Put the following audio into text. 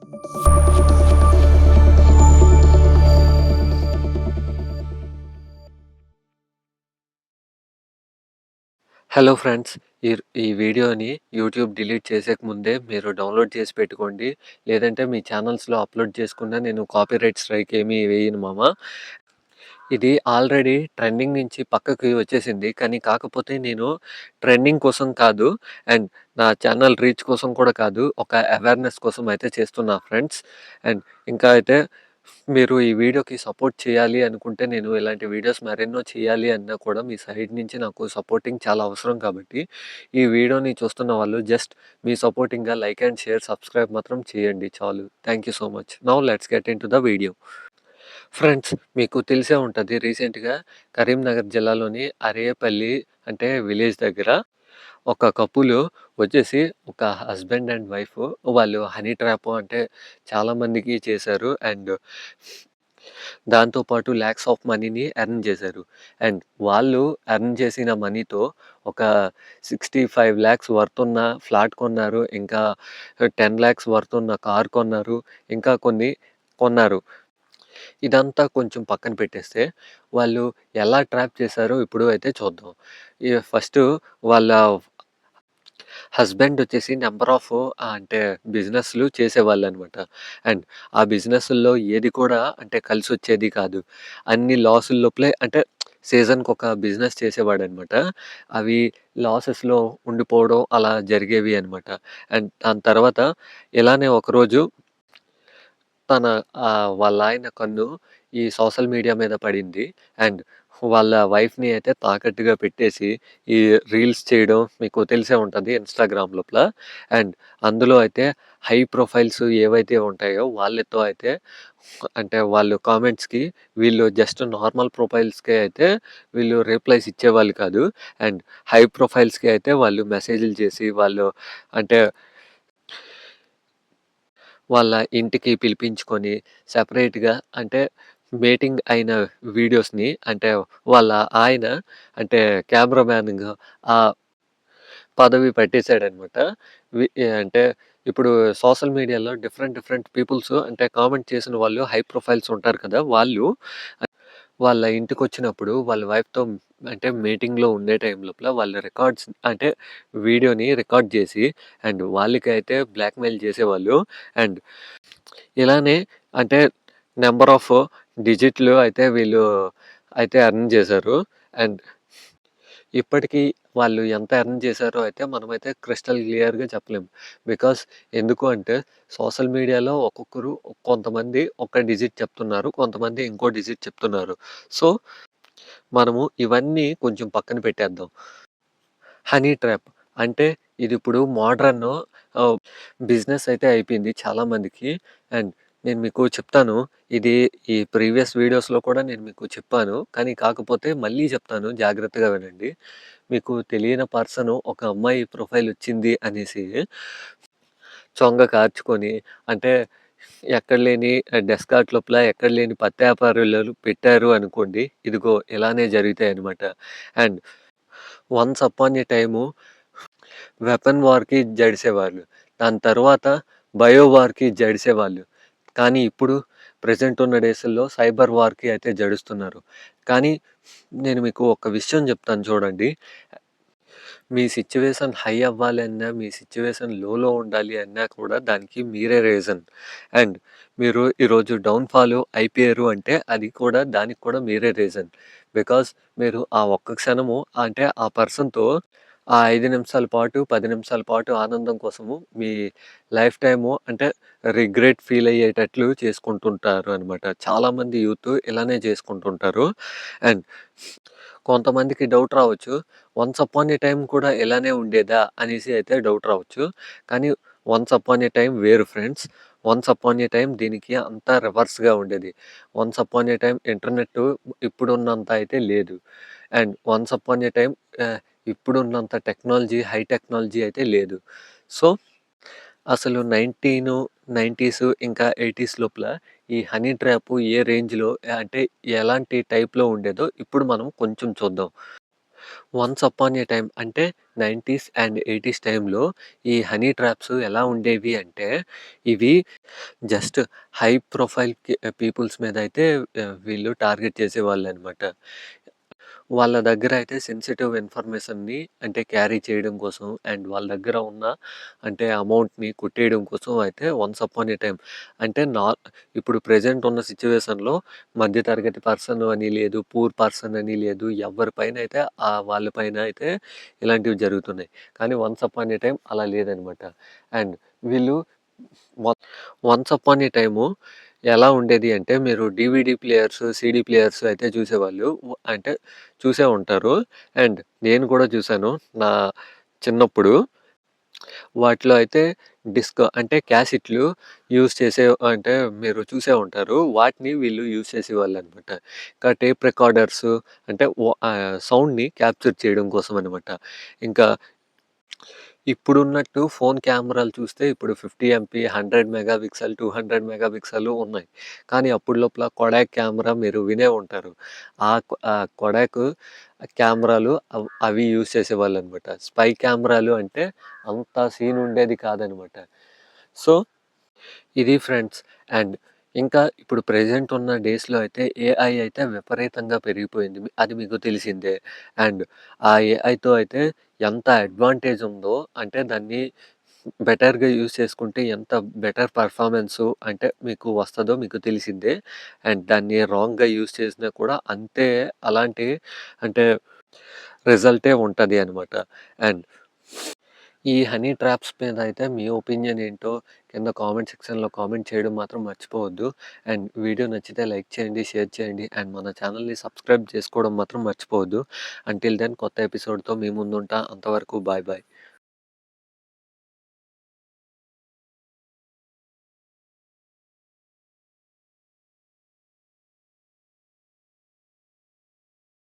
Hello friends. ఈ ఈ వీడియోని యూట్యూబ్ డిలీట్ చేసేక ముందే మీరు డౌన్‌లోడ్ చేసి పెట్టుకోండి. లేదంటే మీ ఛానల్స్‌లో అప్‌లోడ్ చేసుకున్నా నేను కాపీరైట్ స్ట్రైక్ ఏమి వేయను మామ. ఇది ఆల్రెడీ ట్రెండింగ్ నుంచి పక్కకి వచ్చేసింది. కానీ కాకపోతే నేను ట్రెండింగ్ కోసం కాదు, అండ్ నా ఛానల్ రీచ్ కోసం కూడా కాదు. ఒక అవేర్‌నెస్ కోసం అయితే చేస్తున్నా ఫ్రెండ్స్. అండ్ ఇంకా అయితే మీరు ఈ వీడియోకి సపోర్ట్ చేయాలి అనుకుంటే, నేను ఇలాంటి వీడియోస్ మరెన్నో చేయాలి అన్నా కూడా మీ సైడ్ నుంచి నాకు సపోర్టింగ్ చాలా అవసరం కాబట్టి, ఈ వీడియోని చూస్తున్న వాళ్ళు జస్ట్ మీ సపోర్టింగ్‌గా లైక్ అండ్ షేర్, సబ్స్క్రైబ్ మాత్రం చేయండి చాలు. Thank you so much. Now let's get into the video. Friends, మీకు తెలిసే ఉంటది. రీసెంట్‌గా కరీంనగర్ జిల్లాలోని అరేపల్లి అంటే విలేజ్ దగ్గర ఒక కపుల్ వచ్చేసి, ఒక హస్బెండ్ అండ్ వైఫ్, వాళ్ళు హనీ ట్రాప్ అంటే చాలా మందికి చేశారు. అండ్ దాంతో పాటు లాక్స్ ఆఫ్ మనీని ఎర్న్ చేశారు. అండ్ వాళ్ళు ఎర్న్ చేసిన మనీతో ఒక 65 లాక్స్ వర్త్ ఉన్న ఫ్లాట్ కొన్నారు. ఇంకా 10 లాక్స్ వర్త్ ఉన్న కార్ కొన్నారు. ఇంకా కొన్ని కొన్నారు. ఇదంతా కొంచెం పక్కన పెట్టేస్తే, వాళ్ళు ఎలా ట్రాప్ చేశారో ఇప్పుడు అయితే చూద్దాం. ఫస్టు వాళ్ళ హస్బెండ్ వచ్చేసి నంబర్ ఆఫ్ అంటే బిజినెస్‌లు చేసేవాళ్ళనమాట. అండ్ ఆ బిజినెస్‌ల్లో ఏది కూడా అంటే కలిసొచ్చేది కాదు. అన్ని లాసుల లోపలే అంటే సీజన్‌కొక బిజినెస్ చేసేవాడనమాట. అవి లాసెస్‌లో ఉండిపోవడం అలా జరిగేవి అనమాట. అండ్ దాని తర్వాత ఇలానే ఒకరోజు తన వాళ్ళాయన కన్ను ఈ సోషల్ మీడియా మీద పడింది. అండ్ వాళ్ళ వైఫ్‌ని అయితే తాకట్టుగా పెట్టేసి, ఈ రీల్స్ చేయడం మీకు తెలిసే ఉంటది ఇన్‌స్టాగ్రామ్ లోపల. అండ్ అందులో అయితే హై ప్రొఫైల్స్ ఏవైతే ఉంటాయో వాళ్ళతో అయితే అంటే వాళ్ళు కామెంట్స్‌కి వీళ్ళు జస్ట్ నార్మల్ ప్రొఫైల్స్‌కే అయితే వీళ్ళు రిప్లైస్ ఇచ్చేవాళ్ళు కాదు. అండ్ హై ప్రొఫైల్స్‌కి అయితే వాళ్ళు మెసేజ్‌లు చేసి, వాళ్ళు అంటే వాళ్ళ ఇంటికి పిలిపించుకొని సెపరేట్‌గా అంటే మీటింగ్ అయిన వీడియోస్‌ని అంటే వాళ్ళ ఆయన అంటే కెమెరామ్యాన్‌గా ఆ పదవి పట్టేసాడనమాట. అంటే ఇప్పుడు సోషల్ మీడియాలో డిఫరెంట్ డిఫరెంట్ పీపుల్స్ అంటే కామెంట్ చేసిన వాళ్ళు హై ప్రొఫైల్స్ ఉంటారు కదా! వాళ్ళు వాళ్ళ ఇంటికొచ్చినప్పుడు వాళ్ళ వైఫ్‌తో అంటే మీటింగ్‌లో ఉండే టైం లోపల వాళ్ళ రికార్డ్స్ అంటే వీడియోని రికార్డ్ చేసి, అండ్ వాళ్ళకైతే బ్లాక్‌మెయిల్ చేసేవాళ్ళు. అండ్ ఇలానే అంటే నంబర్ ఆఫ్ డిజిట్‌లు అయితే వీళ్ళు అయితే ఎర్న్ చేశారు. అండ్ ఇప్పటికి వాళ్ళు ఎంత ఎర్న్ చేశారో అయితే మనమైతే క్రిస్టల్ క్లియర్‌గా చెప్పలేం. బికాజ్ ఎందుకు అంటే సోషల్ మీడియాలో ఒక్కొక్కరు కొంతమంది ఒక డిజిట్ చెప్తున్నారు. కొంతమంది ఇంకో డిజిట్ చెప్తున్నారు. సో, మనము ఇవన్నీ కొంచెం పక్కన పెట్టేద్దాం. హనీ ట్రాప్ అంటే ఇదిప్పుడు మోడ్రన్ ఆహ్, బిజినెస్ అయితే అయిపోయింది చాలా మందికి. అండ్ నేను మీకు చెప్తాను. ఇది ఈ ప్రీవియస్ వీడియోస్‌లో కూడా నేను మీకు చెప్పాను. కానీ కాకపోతే మళ్ళీ చెప్తాను, జాగ్రత్తగా వినండి. మీకు తెలియని పర్సన్ ఒక అమ్మాయి ప్రొఫైల్ వచ్చింది అనేసి చొంగ కార్చుకొని అంటే ఎక్కడ లేని డెస్క్ ఆర్ట్ లోపల ఎక్కడ లేని పత్తి వ్యాపారులు పెట్టారు అనుకోండి. ఇదిగో ఇలానే జరుగుతాయన్నమాట. And once upon a time weapon వార్‌కి జడిసేవాళ్ళు. దాని తర్వాత బయో వార్‌కి జడిసేవాళ్ళు. కానీ ఇప్పుడు ప్రెజెంట్ ఉన్న డేస్‌ల్లో సైబర్ వార్‌కి అయితే జడుస్తున్నారు. కానీ నేను మీకు ఒక విషయం చెప్తాను చూడండి. మీ సిట్యుయేషన్ హై అవ్వాలన్నా, మీ సిట్యుయేషన్ లోలో ఉండాలి అన్నా కూడా దానికి మీరే రీజన్. అండ్ మీరు ఈరోజు డౌన్‌ఫాల్ అయిపోయారు అంటే అది కూడా దానికి కూడా మీరే రీజన్. బికాజ్ మీరు ఆ ఒక్క క్షణము అంటే ఆ పర్సన్‌తో ఆ 5 నిమిషాల పాటు, 10 నిమిషాల పాటు ఆనందం కోసము మీ లైఫ్ టైము అంటే రిగ్రెట్ ఫీల్ అయ్యేటట్లు చేసుకుంటుంటారు అనమాట. చాలామంది యూత్ ఇలానే చేసుకుంటుంటారు. అండ్ కొంతమందికి డౌట్ రావచ్చు. వన్స్ అపాన్ ఎ టైమ్ కూడా ఇలానే ఉండేదా అనేసి అయితే డౌట్ రావచ్చు. కానీ వన్స్ అపాన్ ఎ టైమ్ వేరు friends. Once upon a time దీనికి అంతా రివర్స్‌గా ఉండేది. Once upon a time internet ఇప్పుడున్నంత అయితే లేదు. And once upon a time ah, ఇప్పుడున్నంత టెక్నాలజీ, హై టెక్నాలజీ అయితే లేదు. సో, అసలు 90స్ ఇంకా 80s లోపల ఈ హనీ ట్రాప్ ఏ రేంజ్‌లో అంటే ఎలాంటి టైప్‌లో ఉండేదో ఇప్పుడు మనం కొంచెం చూద్దాం. వన్స్ అపాన్ ఎ టైమ్ అంటే 90స్ అండ్ 80స్ టైంలో ఈ హనీ ట్రాప్స్ ఎలా ఉండేవి అంటే, ఇవి జస్ట్ హై ప్రొఫైల్ పీపుల్స్ మీద అయితే వీళ్ళు టార్గెట్ చేసేవాళ్ళనమాట. వాళ్ళ దగ్గర అయితే సెన్సిటివ్ ఇన్ఫర్మేషన్‌ని అంటే క్యారీ చేయడం కోసం అండ్ వాళ్ళ దగ్గర ఉన్న అంటే అమౌంట్‌ని కొట్టేయడం కోసం అయితే వన్స్ అపాన్ ఎ టైమ్ అంటే ఇప్పుడు ప్రెజెంట్ ఉన్న సిట్యుయేషన్‌లో మధ్య తరగతి పర్సన్ అని లేదు, పూర్ పర్సన్ అని లేదు. ఎవరి పైన అయితే వాళ్ళ పైన అయితే ఇలాంటివి జరుగుతున్నాయి. కానీ వన్స్ అపాన్ ఎ టైమ్ అలా లేదనమాట. అండ్ వీళ్ళు వ వన్స్ అపాన్ ఎ టైము ఎలా ఉండేది అంటే, మీరు డీవీడీ ప్లేయర్స్, సీడీ ప్లేయర్స్ అయితే చూసేవాళ్ళు. అంటే చూసే ఉంటారు. అండ్ నేను కూడా చూసాను. నా చిన్నప్పుడు వాటిలో అయితే డిస్క్ అంటే క్యాసెట్‌లు యూజ్ చేసే అంటే మీరు చూసే ఉంటారు. వాటిని వీళ్ళు యూజ్ చేసేవాళ్ళనమాట. ఇంకా టేప్ రికార్డర్స్ అంటే సౌండ్‌ని క్యాప్చర్ చేయడం కోసం అనమాట. ఇంకా ఇప్పుడున్నట్టు ఫోను కెమెరాలు చూస్తే ఇప్పుడు 50 MP, 100 mega pixel, 200 mega pixel ఉన్నాయి. కానీ అప్పుడు లోపల కొడాక్ కెమెరా మీరు వినే ఉంటారు. కొడాక్ కెమెరాలు అవి యూజ్ చేసేవాళ్ళనమాట. స్పై కెమెరాలు అంటే అంత సీన్ ఉండేది కాదనమాట. సో ఇది ఫ్రెండ్స్. అండ్ ఇంకా ఇప్పుడు ప్రెజెంట్ ఉన్న డేస్‌లో అయితే ఏఐ అయితే విపరీతంగా పెరిగిపోయింది. అది మీకు తెలిసిందే. అండ్ ఆ ఏఐతో అయితే ఎంత అడ్వాంటేజ్ ఉందో అంటే దాన్ని బెటర్‌గా యూజ్ చేసుకుంటే ఎంత బెటర్ పెర్ఫార్మన్సు అంటే మీకు వస్తదో మీకు తెలిసిందే. అండ్ దాన్ని రాంగ్‌గా యూజ్ చేసినా కూడా అంతే అలాంటి అంటే రిజల్టే ఉంటది అనమాట. అండ్ ఈ హనీ ట్రాప్స్ మీద అయితే మీ ఒపీనియన్ ఏంటో కింద కామెంట్ సెక్షన్‌లో కామెంట్ చేయడం మాత్రం మర్చిపోవద్దు. అండ్ వీడియో నచ్చితే లైక్ చేయండి, షేర్ చేయండి అండ్ మన ఛానెల్‌ని సబ్స్క్రైబ్ చేసుకోవడం మాత్రం మర్చిపోవద్దు. అంటిల్ దెన్ కొత్త ఎపిసోడ్‌తో మీ ముందుంటా. అంతవరకు బాయ్ బాయ్.